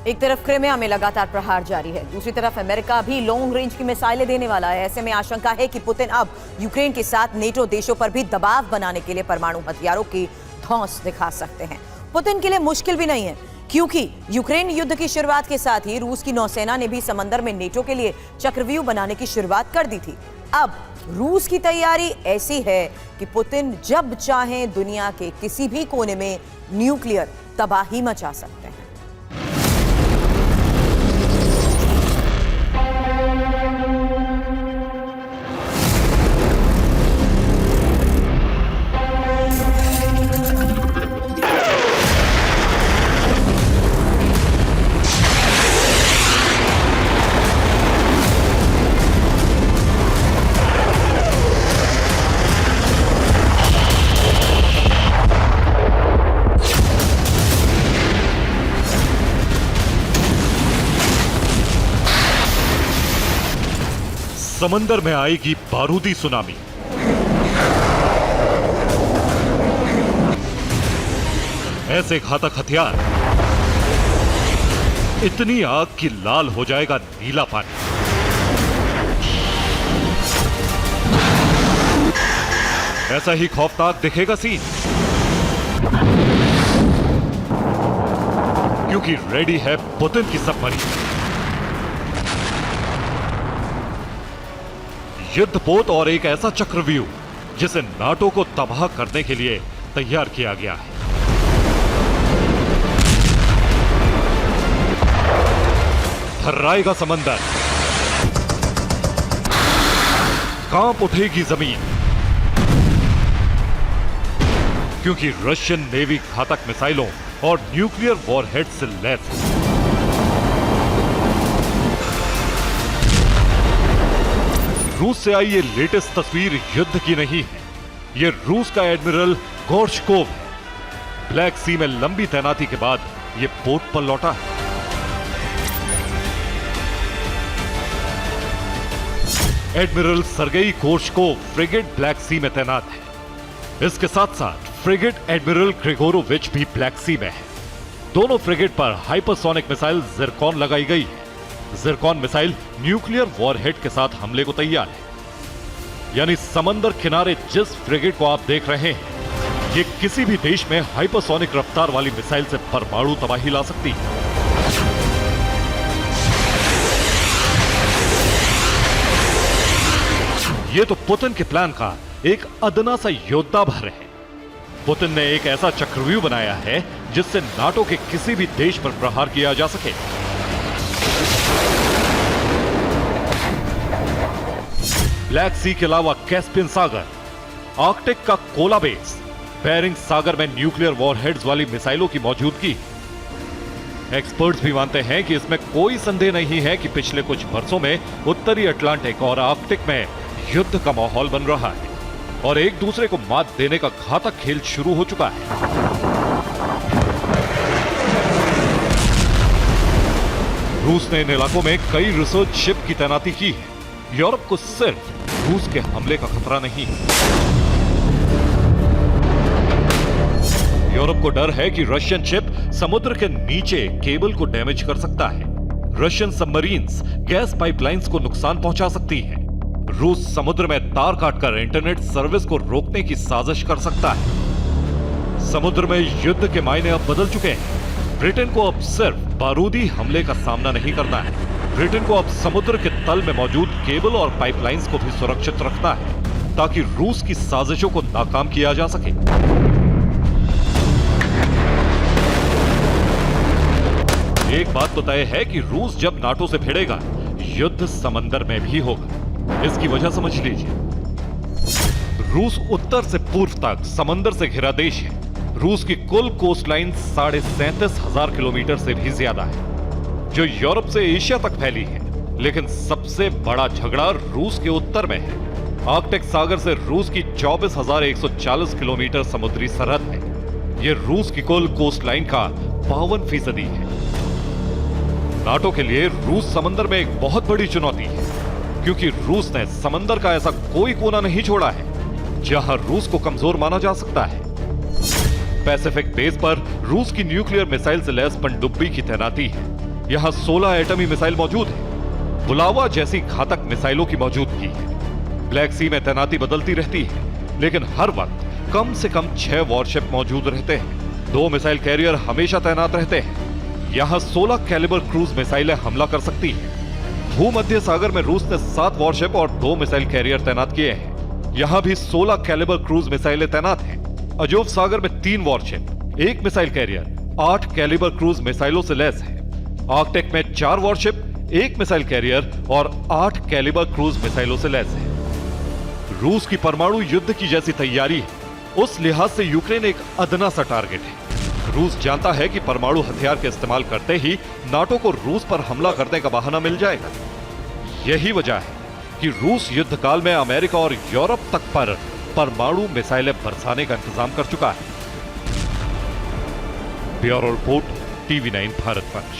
एक तरफ क्रिमिया में लगातार प्रहार जारी है, दूसरी तरफ अमेरिका भी लॉन्ग रेंज की मिसाइलें देने वाला है। ऐसे में आशंका है कि पुतिन अब यूक्रेन के साथ नेटो देशों पर भी दबाव बनाने के लिए परमाणु हथियारों की धौंस दिखा सकते हैं। पुतिन के लिए मुश्किल भी नहीं है, क्योंकि यूक्रेन युद्ध की शुरुआत के साथ ही रूस की नौसेना ने भी समंदर में नेटो के लिए चक्रव्यूह बनाने की शुरुआत कर दी थी। अब रूस की तैयारी ऐसी है कि पुतिन जब चाहें दुनिया के किसी भी कोने में न्यूक्लियर तबाही मचा सकते हैं। समंदर में आएगी बारूदी सुनामी। ऐसे घातक हथियार, इतनी आग कि लाल हो जाएगा नीला पानी। ऐसा ही खौफनाक दिखेगा सीन, क्योंकि रेडी है पुतिन की सबमरीन। युद्धपोत और एक ऐसा चक्रव्यूह जिसे नाटो को तबाह करने के लिए तैयार किया गया है। थर्राएगा समंदर, कांप उठेगी जमीन, क्योंकि रशियन नेवी घातक मिसाइलों और न्यूक्लियर वॉरहेड से लैस है। रूस से आई ये लेटेस्ट तस्वीर युद्ध की नहीं है, ये रूस का एडमिरल गोर्शकोव है। ब्लैक सी में लंबी तैनाती के बाद ये पोर्ट पर लौटा है। Admiral Sergey Gorshkov frigate Black Sea में तैनात है। इसके साथ साथ फ्रिगेट एडमिरल ग्रिगोरोविच भी ब्लैक सी में है। दोनों फ्रिगेट पर हाइपरसोनिक मिसाइल जिरकॉन लगाई गई है। जिरकॉन मिसाइल न्यूक्लियर वॉरहेड के साथ हमले को तैयार है। यानी समंदर किनारे जिस फ्रिगेट को आप देख रहे हैं, ये किसी भी देश में हाइपरसोनिक रफ्तार वाली मिसाइल से परमाणु तबाही ला सकती है। ये तो पुतिन के प्लान का एक अदना सा योद्धा भर है। पुतिन ने एक ऐसा चक्रव्यूह बनाया है जिससे नाटो के किसी भी देश पर प्रहार किया जा सके। ब्लैक सी के अलावा कैस्पियन सागर, आर्कटिक का कोला बेस, बेरिंग सागर में न्यूक्लियर वॉरहेड्स वाली मिसाइलों की मौजूदगी। एक्सपर्ट्स भी मानते हैं कि इसमें कोई संदेह नहीं है कि पिछले कुछ वर्षों में उत्तरी अटलांटिक और आर्कटिक में युद्ध का माहौल बन रहा है और एक दूसरे को मात देने का घातक खेल शुरू हो चुका है। रूस ने इन इलाकों में कई रिसर्च शिप की तैनाती की है। यूरोप को सिर्फ रूस के हमले का खतरा नहीं है। यूरोप को डर है कि रशियन शिप समुद्र के नीचे केबल को डैमेज कर सकता है। रशियन सबमरीन्स गैस पाइपलाइंस को नुकसान पहुंचा सकती हैं। रूस समुद्र में तार काटकर इंटरनेट सर्विस को रोकने की साजिश कर सकता है। समुद्र में युद्ध के मायने अब बदल चुके हैं। ब्रिटेन को अब सिर्फ बारूदी हमले का सामना नहीं करना है, ब्रिटेन को अब समुद्र के तल में मौजूद केबल और पाइपलाइंस को भी सुरक्षित रखना है, ताकि रूस की साजिशों को नाकाम किया जा सके। एक बात तो तय है कि रूस जब नाटो से भिड़ेगा, युद्ध समंदर में भी होगा। इसकी वजह समझ लीजिए। रूस उत्तर से पूर्व तक समंदर से घिरा देश है। रूस की कुल कोस्टलाइन 37,500 किलोमीटर से भी ज्यादा है, जो यूरोप से एशिया तक फैली है। लेकिन सबसे बड़ा झगड़ा रूस के उत्तर में है। आर्कटिक सागर से रूस की 24,140 किलोमीटर समुद्री सरहद है। यह रूस की कुल कोस्टलाइन का 52% है। नाटो के लिए रूस समंदर में एक बहुत बड़ी चुनौती है, क्योंकि रूस ने समंदर का ऐसा कोई कोना नहीं छोड़ा है जहां रूस को कमजोर माना जा सकता है। पैसिफिक बेस पर रूस की न्यूक्लियर मिसाइल से लैस पनडुब्बी की तैनाती है। यहां 16 एटमी मिसाइल मौजूद है। बुलावा जैसी घातक मिसाइलों की मौजूदगी है। ब्लैक सी में तैनाती बदलती रहती है, लेकिन हर वक्त कम से कम 6 वॉरशिप मौजूद रहते हैं। 2 मिसाइल कैरियर हमेशा तैनात रहते हैं। यहां 16 कैलिबर क्रूज मिसाइलें हमला कर सकती हैं। भूमध्य सागर में रूस ने 7 वॉरशिप और 2 मिसाइल कैरियर तैनात किए हैं। यहां भी 16 कैलिबर क्रूज मिसाइलें तैनात हैं। अजोव सागर में 3 warship, 1 missile carrier, 8 Kalibr cruise मिसाइलों से लैस है। आर्कटिक में 4 वॉरशिप, 1 मिसाइल कैरियर और 8 कैलिबर क्रूज मिसाइलों से लैस है। रूस की परमाणु युद्ध की जैसी तैयारी है, उस लिहाज से यूक्रेन एक अदना सा टारगेट है। रूस जानता है कि परमाणु हथियार के इस्तेमाल करते ही नाटो को रूस पर हमला करने का बहाना मिल जाएगा। यही वजह है कि रूस युद्ध काल में अमेरिका और यूरोप तक पर परमाणु मिसाइलें बरसाने का इंतजाम कर चुका है। Bureau report, TV9 Bharatvarsh.